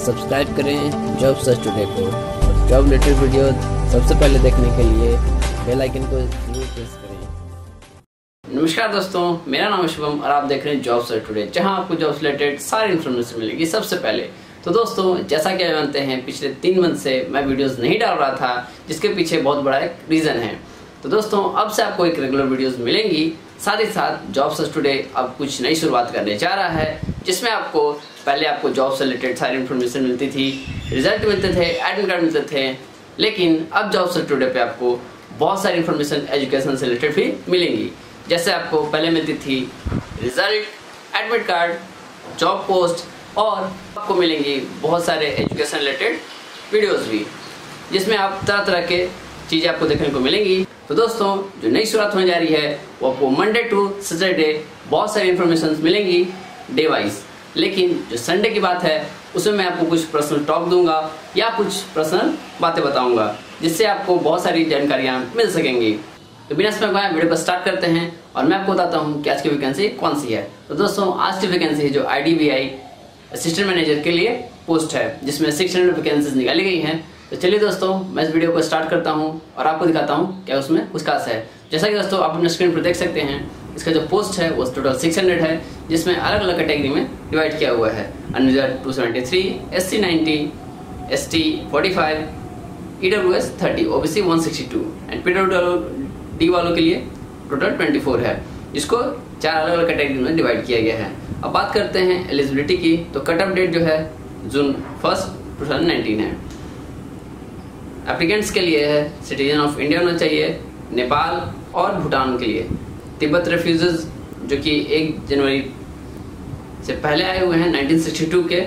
Subscribe करें job search today को और जॉब रिलेटेड वीडियो सबसे पहले देखने के लिए बेल आइकन को जरूर प्रेस करें। नमस्कार दोस्तों, मेरा नाम है शुभम और आप देख रहे हैं जॉब सर्च टुडे, जहां आपको जॉब रिलेटेड सारी इन्फॉर्मेशन मिलेगी सबसे पहले। तो दोस्तों, जैसा कि आप जानते हैं, पिछले 3 मंथ से मैं वीडियोस नहीं डाल रहा था, जिसके पीछे बहुत बड़ा एक रीज़न है। तो दोस्तों, अब से आपको एक रेगुलर वीडियोस मिलेंगी। साथ ही साथ जॉब सर्च टुडे अब कुछ नई शुरुआत करने जा रहा है, जिसमें पहले आपको जॉब से रिलेटेड सारी इन्फॉर्मेशन मिलती थी, रिजल्ट मिलते थे, एडमिट कार्ड मिलते थे, लेकिन अब जॉब सर्च टुडे पे आपको बहुत सारी इन्फॉर्मेशन एजुकेशन से रिलेटेड भी मिलेंगी। जैसे आपको पहले मिलती थी result, admit card, job post, और आपको मिलेंगी बहुत सारे एजुकेशन रिलेटेड वीडियोस भी, जिसमें आप तरह तरह के चीज़ें आपको देखने को मिलेंगी। तो दोस्तों, जो नई शुरुआत होने जा रही है वो आपको मंडे टू सैटरडे बहुत सारी इन्फॉर्मेशन मिलेंगी डे वाइज, लेकिन जो संडे की बात है उसमें मैं आपको कुछ पर्सनल टॉक दूंगा या कुछ पर्सनल बातें बताऊंगा, जिससे आपको बहुत सारी जानकारियां मिल सकेंगी। तो बिना समय गवाए वीडियो को स्टार्ट करते हैं और मैं आपको बताता हूं कि आज की वैकेंसी कौन सी है। तो दोस्तों, आज की वैकेंसी है जो IDBI असिस्टेंट मैनेजर के लिए पोस्ट है, जिसमें 600 वैकेंसीज निकाली गई हैं। तो चलिए दोस्तों, मैं इस वीडियो को स्टार्ट करता हूं और आपको दिखाता हूं क्या उसमें कुछ खास है। जैसा कि दोस्तों आप अपने स्क्रीन पर देख सकते हैं, इसका जो पोस्ट है वो टोटल 600 है, जिसमें अलग अलग कैटेगरी में डिवाइड किया हुआ है। Unreserve 273, SC 90, ST 45, EWS 30, OBC 162 and PWD वालों के लिए टोटल 24 है, जिसको 4 अलग अलग कैटेगरी में डिवाइड किया गया है। अब बात करते हैं एलिजिबिलिटी की। तो कट ऑफ डेट जो है जून 1, 2019 है। एप्लीकेंट्स के लिए है सिटीजन ऑफ इंडिया होना चाहिए, नेपाल और भूटान के लिए। तिब्बत रेफ्यूजीज जो कि 1 जनवरी से पहले आए हुए हैं 1962 के,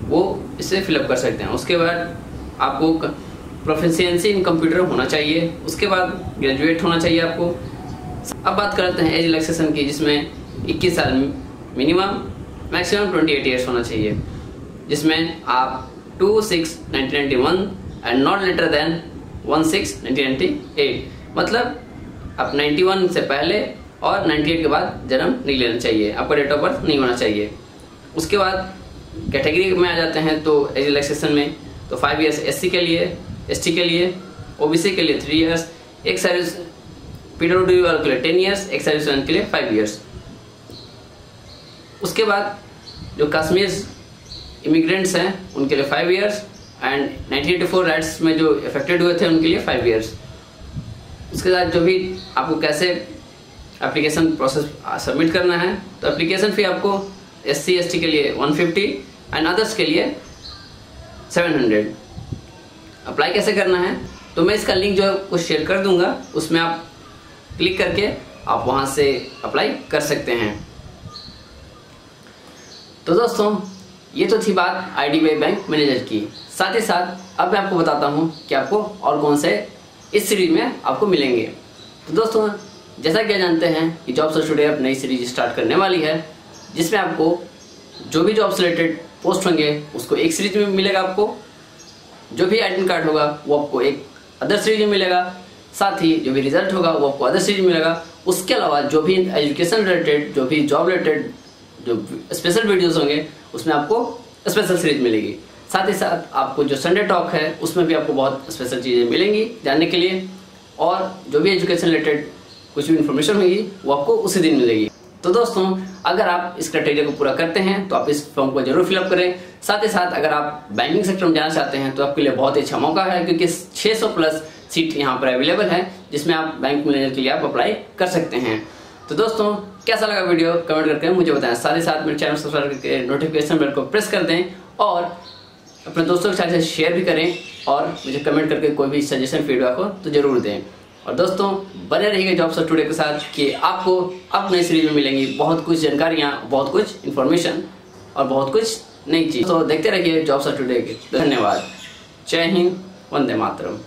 वो इसे फिलअप कर सकते हैं। उसके बाद आपको प्रोफिशिएंसी इन कंप्यूटर होना चाहिए, उसके बाद ग्रेजुएट होना चाहिए आपको। अब बात करते हैं एज रिलैक्सेशन की, जिसमें 21 साल मिनिमम, मैक्सिमम 28 ईयर्स होना चाहिए, जिसमें आप 2/6/1991 एंड नॉट लेटर देन 1/6/1998, मतलब आप 91 से पहले और 98 के बाद जन्म नहीं लेना चाहिए, आपका डेट ऑफ बर्थ नहीं होना चाहिए। उसके बाद कैटेगरी में आ जाते हैं। तो एज रिलैक्सेशन में तो 5 ईयर्स SC के लिए, ST के लिए, OBC के लिए 3 ईयर्स, एक सर्विस PWD वालों के लिए 10 ईयर्स, एक सर्विस के लिए 5 ईयर्स। उसके बाद जो कश्मीर इमिग्रेंट्स हैं उनके लिए 5 ईयर्स एंड 1984 राइट्स में जो इफेक्टेड हुए थे उनके लिए 5 ईयर्स। उसके बाद जो भी आपको कैसे एप्लीकेशन प्रोसेस सबमिट करना है, तो एप्लीकेशन फी आपको SC ST के लिए 150 एंड अदर्स के लिए 700। अप्लाई कैसे करना है, तो मैं इसका लिंक जो है कुछ शेयर कर दूंगा, उसमें आप क्लिक करके आप वहां से अप्लाई कर सकते हैं। तो दोस्तों, ये तो थी बात IDBI बैंक मैनेजर की। साथ ही साथ अब मैं आपको बताता हूँ कि आपको और कौन से इस सीरीज में आपको मिलेंगे। तो दोस्तों, जैसा कि आप जानते हैं कि जॉब सर्च टुडे अब नई सीरीज स्टार्ट करने वाली है, जिसमें आपको जो भी जॉब से रिलेटेड पोस्ट होंगे उसको एक सीरीज में मिलेगा। आपको जो भी एडमिट कार्ड होगा वो आपको एक अदर सीरीज में मिलेगा, साथ ही जो भी रिजल्ट होगा वो आपको अदर सीरीज में मिलेगा। उसके अलावा जो भी एजुकेशन रिलेटेड, जो भी जॉब रिलेटेड जो स्पेशल वीडियोस होंगे उसमें आपको स्पेशल सीरीज मिलेगी। साथ ही साथ आपको जो संडे टॉक है उसमें भी आपको बहुत स्पेशल चीज़ें मिलेंगी जानने के लिए, और जो भी एजुकेशन रिलेटेड कुछ भी इन्फॉर्मेशन होगी वो आपको उसी दिन मिलेगी। तो दोस्तों, अगर आप इस क्राइटेरिया को पूरा करते हैं तो आप इस फॉर्म को जरूर फिलअप करें। साथ ही साथ अगर आप बैंकिंग सेक्टर में जाना चाहते हैं तो आपके लिए बहुत ही अच्छा मौका है, क्योंकि 600 प्लस सीट यहाँ पर अवेलेबल है, जिसमें आप बैंक मैनेजर के लिए आप अप्लाई कर सकते हैं। तो दोस्तों, कैसा लगा वीडियो कमेंट करके मुझे बताएं। साथ ही साथ मेरे चैनल सब्सक्राइब करके नोटिफिकेशन बेल को प्रेस कर दें और अपने दोस्तों के साथ शेयर भी करें, और मुझे कमेंट करके कोई भी सजेशन फीडबैक हो तो जरूर दें। और दोस्तों, बने रहिएगा जॉब सर्च टुडे के साथ कि आपको अब नई सीरीज में मिलेंगी बहुत कुछ जानकारियाँ, बहुत कुछ इन्फॉर्मेशन और बहुत कुछ नई चीज़। तो देखते रहिए जॉब सर्च टुडे के। धन्यवाद। जय हिंद, वंदे मातरम।